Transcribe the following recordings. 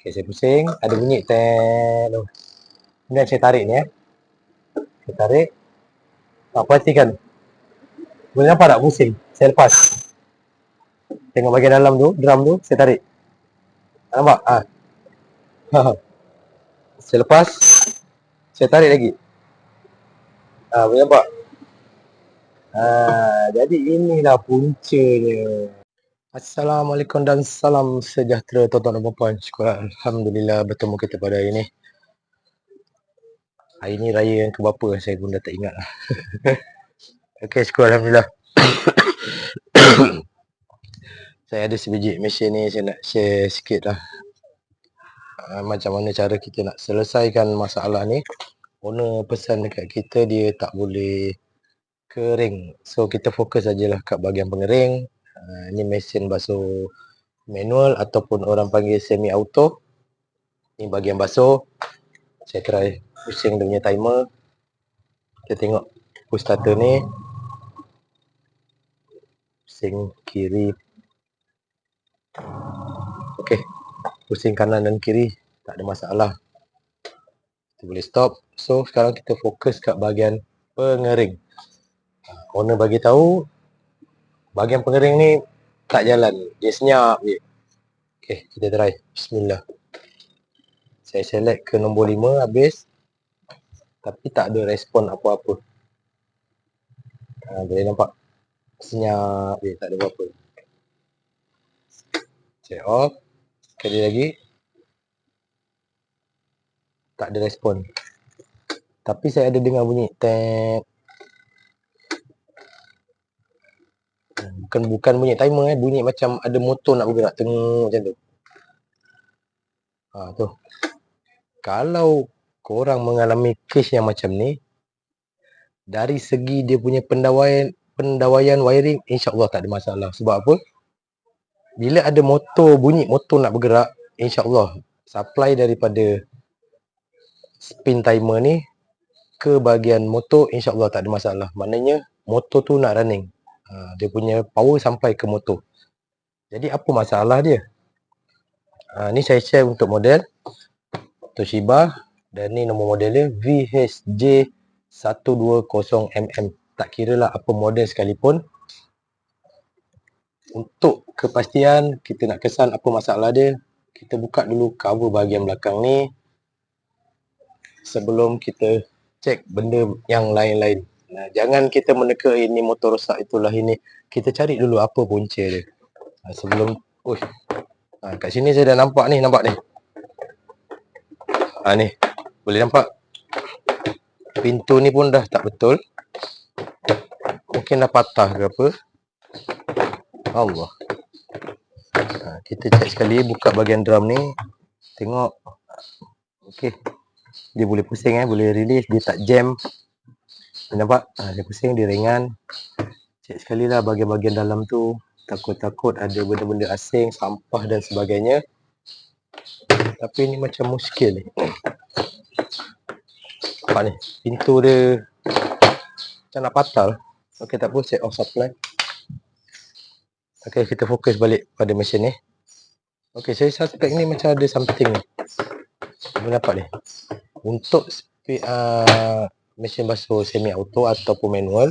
Okey, saya pusing, ada bunyi tet. Kemudian saya tarik ni Saya tarik. Pastikan. Boleh nampak tak pusing? Saya lepas. Tengok bahagian dalam tu, drum tu, saya tarik. Nampak? Saya lepas. Saya tarik lagi. Boleh nampak? Jadi inilah puncanya. Assalamualaikum dan salam sejahtera tuan-tuan dan puan-puan. Syukur Alhamdulillah bertemu kita pada hari ini. Hari ini raya yang keberapa saya pun dah tak ingat lah. Okey, syukur Alhamdulillah. Saya ada sebiji mesin ni, saya nak share sikit lah. Macam mana cara kita nak selesaikan masalah ni. Owner pesan dekat kita dia tak boleh kering. So kita fokus sajalah kat bahagian pengering. Ni mesin basuh manual ataupun orang panggil semi auto. Ni bahagian basuh. Saya try pusing dia punya timer. Kita tengok push starter ni. Pusing kiri. Okey. Pusing kanan dan kiri tak ada masalah. Kita boleh stop. So sekarang kita fokus kat bahagian pengering. Owner bagi tahu bahagian pengering ni tak jalan. Dia senyap je. Okey, kita try. Bismillah. Saya select ke nombor 5 habis. Tapi tak ada respon apa-apa. Boleh nampak. Senyap je, tak ada apa-apa. Saya off. Sekali lagi. Tak ada respon. Tapi saya ada dengar bunyi tap. Bukan bunyi timer bunyi macam ada motor nak bergerak tengok macam tu. Tu. Kalau korang mengalami case yang macam ni, dari segi dia punya pendawaian wiring, insya-Allah tak ada masalah. Sebab apa? Bila ada motor, bunyi motor nak bergerak, insya-Allah supply daripada spin timer ni ke bahagian motor, insya-Allah tak ada masalah. Maknanya motor tu nak running. Dia punya power sampai ke motor. Jadi apa masalah dia? Ni saya share untuk model Toshiba dan ni nombor model dia VHJ120mm. Tak kira lah apa model sekalipun. Untuk kepastian kita nak kesan apa masalah dia, kita buka dulu cover bahagian belakang ni sebelum kita cek benda yang lain-lain. Jangan kita meneka ini motor rosak, itulah ini. Kita cari dulu apa punca dia. Sebelum kat sini saya dah nampak ni, ni. Boleh nampak? Pintu ni pun dah tak betul. Mungkin dah patah ke apa. Allah. Kita cek sekali, buka bahagian drum ni. Tengok. Okey. Dia boleh pusing boleh release, dia tak jam. Nampak? Dia pusing, dia ringan. Cek sekali lah bahagian-bahagian dalam tu. Takut-takut ada benda-benda asing, sampah dan sebagainya. Tapi ni macam muskil ni. Nampak ni, pintu dia macam nak patah. Okey, tak apa, set off supply. Okey, kita fokus balik pada mesin ni. Okey, saya suspect ni macam ada something ni. Boleh nampak ni. Untuk mesin basuh semi auto ataupun manual,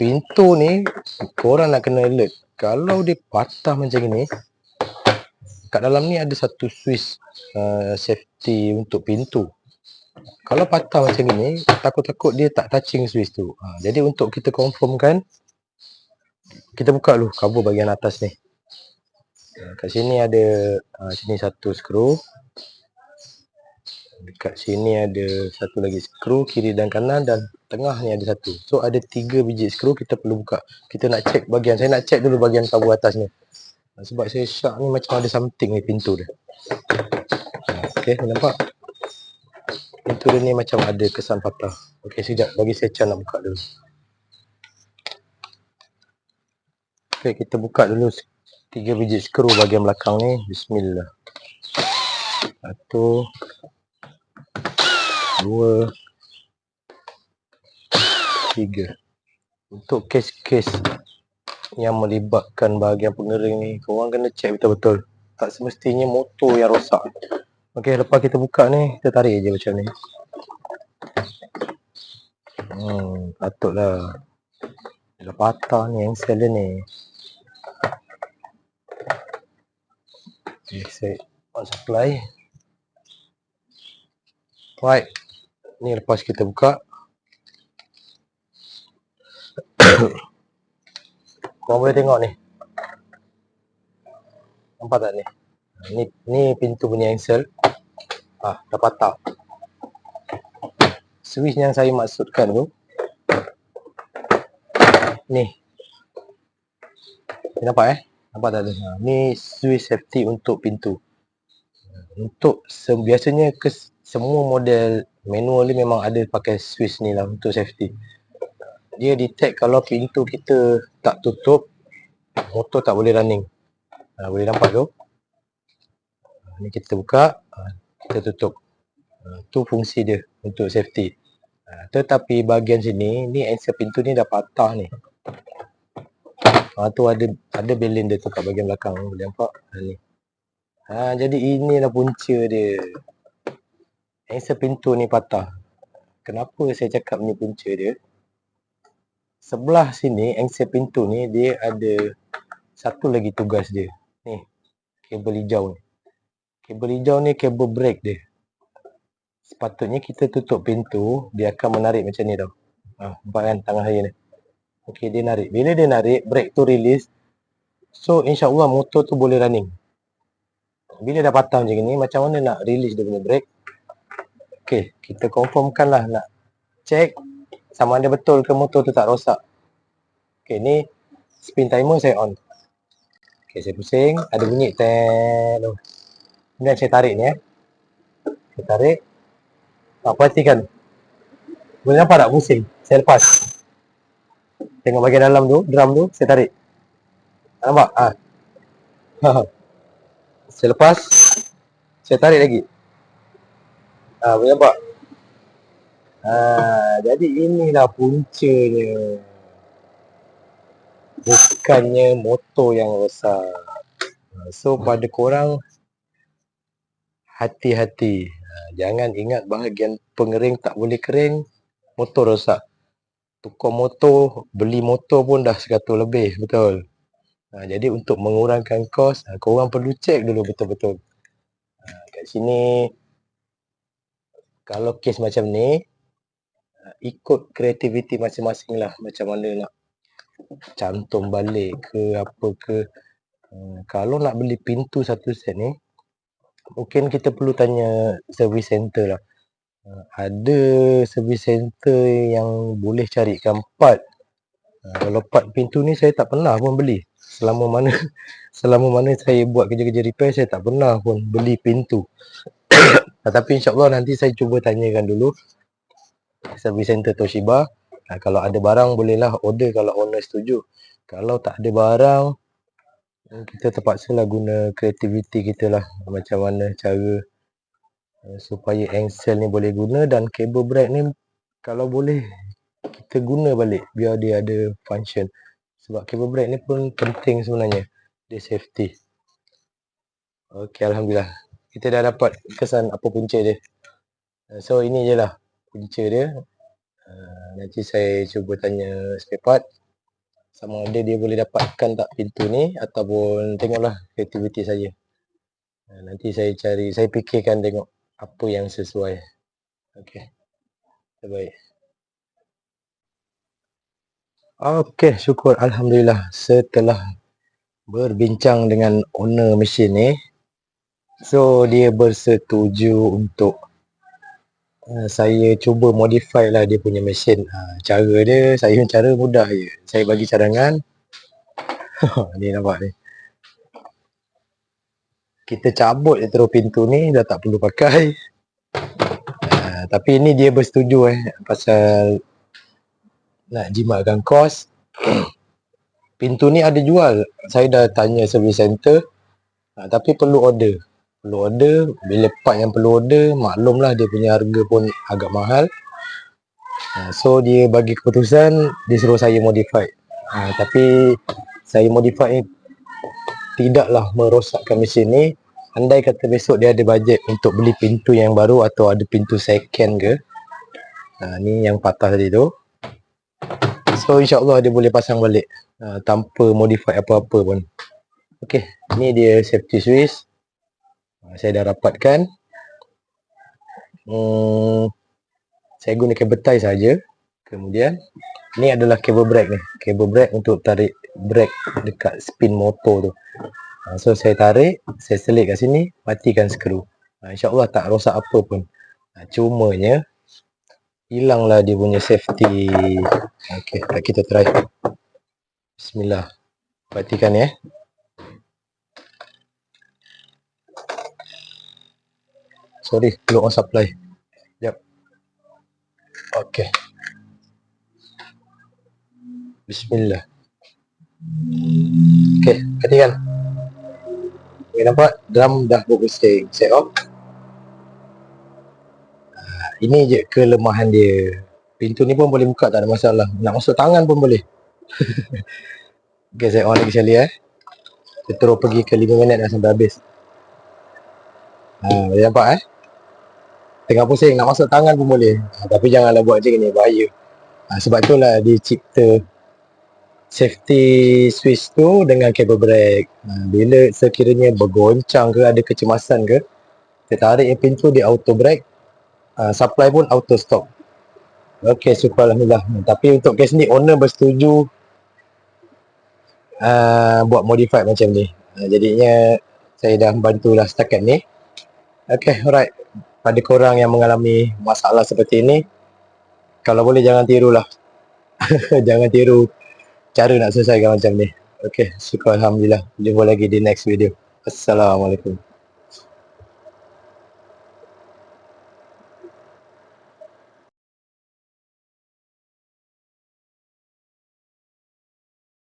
pintu ni korang nak kena alert. Kalau dia patah macam ni, kat dalam ni ada satu switch safety untuk pintu. Kalau patah macam ni, takut-takut dia tak touching switch tu. Jadi untuk kita confirmkan, kita buka dulu cover bahagian atas ni. Kat sini ada sini satu skru. Dekat sini ada satu lagi skru, kiri dan kanan, dan tengah ni ada satu. So ada 3 biji skru kita perlu buka. Kita nak cek bahagian, saya nak cek dulu bahagian cover atas ni. Sebab saya syak ni macam ada something ni pintu dia. Okey, nampak? Pintu dia ni macam ada kesan patah. Okey, sekejap bagi saya cara nak buka dulu. Okey, kita buka dulu 3 biji skru bahagian belakang ni. Bismillah. 1 2 3. Untuk kes-kes yang melibatkan bahagian pengering ni, korang kena check betul-betul. Tak semestinya motor yang rosak. Okey, lepas kita buka ni, kita tarik je macam ni. Patutlah. Dah patah ni engsel dia ni. Okay, saya on supply. Right. Ni lepas kita buka. Korang boleh tengok ni. Nampak tak ni? Ni pintu punya engsel. Dah patah. Switch yang saya maksudkan tu ni. Nampak Nampak tak tu? Ni switch safety untuk pintu. Untuk biasanya semua model manual ni memang ada pakai switch ni lah untuk safety. Dia detect kalau pintu kita tak tutup, motor tak boleh running. Boleh nampak tu? Ni kita buka, kita tutup. Tu fungsi dia untuk safety. Tetapi bahagian sini, ni engsel pintu ni dah patah ni. Tu ada belen dia tu kat bahagian belakang. Boleh nampak? Ni. Jadi inilah punca dia. Engsel pintu ni patah. Kenapa saya cakap ni punca dia? Sebelah sini, engsel pintu ni, dia ada satu lagi tugas dia. Ni, kabel hijau ni. Kabel hijau ni kabel brake dia. Sepatutnya kita tutup pintu, dia akan menarik macam ni tau. Nampak kan tangan saya ni. Okey, dia narik. Bila dia narik, brake tu release. So, insyaAllah motor tu boleh running. Bila dah patah macam ni, macam mana nak release dia punya brake? Okey, kita confirmkan lah, nak check sama ada betul ke motor tu tak rosak. Okey, ni spin timer saya on. Okey, saya pusing, ada bunyi ten. Kemudian saya tarik ni Saya tarik. Perhatikan. Boleh nampak tak pusing? Saya lepas. Tengok bahagian dalam tu, drum tu, saya tarik. Nampak? Saya lepas. Saya tarik lagi. Boleh nampak? Jadi inilah puncanya. Bukannya motor yang rosak. So pada korang, hati-hati. Jangan ingat bahagian pengering tak boleh kering, motor rosak. Tukar motor, beli motor pun dah 100 lebih, betul. Jadi untuk mengurangkan kos, korang perlu cek dulu betul-betul. Kat sini, kalau kes macam ni, ikut kreativiti masing-masing lah. Macam mana nak cantum balik ke apa ke. Kalau nak beli pintu satu set ni, mungkin kita perlu tanya service center lah. Ada service center yang boleh carikan part. Kalau part pintu ni saya tak pernah pun beli. Selama mana saya buat kerja-kerja repair, saya tak pernah pun beli pintu. Tapi insyaAllah nanti saya cuba tanyakan dulu service center Toshiba. Kalau ada barang bolehlah order kalau owner setuju. Kalau tak ada barang, kita terpaksalah guna kreativiti kita lah. Macam mana cara supaya engsel ni boleh guna, dan kabel brake ni kalau boleh kita guna balik biar dia ada function. Sebab kabel brake ni pun penting sebenarnya. Dia safety. Okey, Alhamdulillah. Kita dah dapat kesan apa punca dia. So ini je lah punca dia. Nanti saya cuba tanya spare part sama ada dia boleh dapatkan tak pintu ni, ataupun tengoklah kreativiti saya. Nanti saya fikirkan tengok apa yang sesuai. Okey. Baik. Okey, syukur Alhamdulillah setelah berbincang dengan owner mesin ni. So dia bersetuju untuk saya cuba modify lah dia punya mesin. Cara dia, cara mudah je. Saya bagi cadangan. Ni nampak ni. Kita cabut je terus pintu ni, dah tak perlu pakai. Tapi ni dia bersetuju pasal nak jimatkan kos. Pintu ni ada jual. Saya dah tanya service center. Tapi perlu order. Bila part yang perlu order, maklumlah dia punya harga pun agak mahal. So dia bagi keputusan, dia suruh saya modify. Tapi saya modify tidaklah merosakkan mesin ni. Andai kata besok dia ada bajet untuk beli pintu yang baru atau ada pintu second ke, ni yang patah tadi tu, so insyaAllah dia boleh pasang balik tanpa modify apa-apa pun. Ok, ni dia safety switch. Saya dah rapatkan. Saya guna kabel tie saja. Kemudian ni adalah kabel brake ni, kabel brake untuk tarik brake dekat spin motor tu. So saya tarik, saya selit kat sini, matikan skru. InsyaAllah tak rosak apa pun. Cumanya hilanglah dia punya safety. Ok, kita try. Bismillah. Matikan ya. Sorry, belum on supply. Sekejap. Ok. Bismillah. Ok, matikan. Okay, nampak drum dah berpusing. Set off. Ini je kelemahan dia. Pintu ni pun boleh buka, tak ada masalah. Nak masuk tangan pun boleh. Okay, saya on lagi sekali Kita terus pergi ke 5 minit dah sampai habis. Boleh nampak tengah pusing, nak masuk tangan pun boleh. Tapi janganlah buat macam ni, bahaya. Sebab itulah dicipta safety switch tu dengan kabel brake. Bila sekiranya bergoncang ke, ada kecemasan ke, kita tarik pintu dia auto brake, supply pun auto stop. Ok, syukur Alhamdulillah. Tapi untuk kes ni owner bersetuju buat modify macam ni. Jadinya saya dah bantulah setakat ni. Ok, alright. Pada korang yang mengalami masalah seperti ini, kalau boleh jangan tirulah. Jangan tiru cara nak selesaikan macam ni. Ok, syukur Alhamdulillah. Jumpa lagi di next video. Assalamualaikum.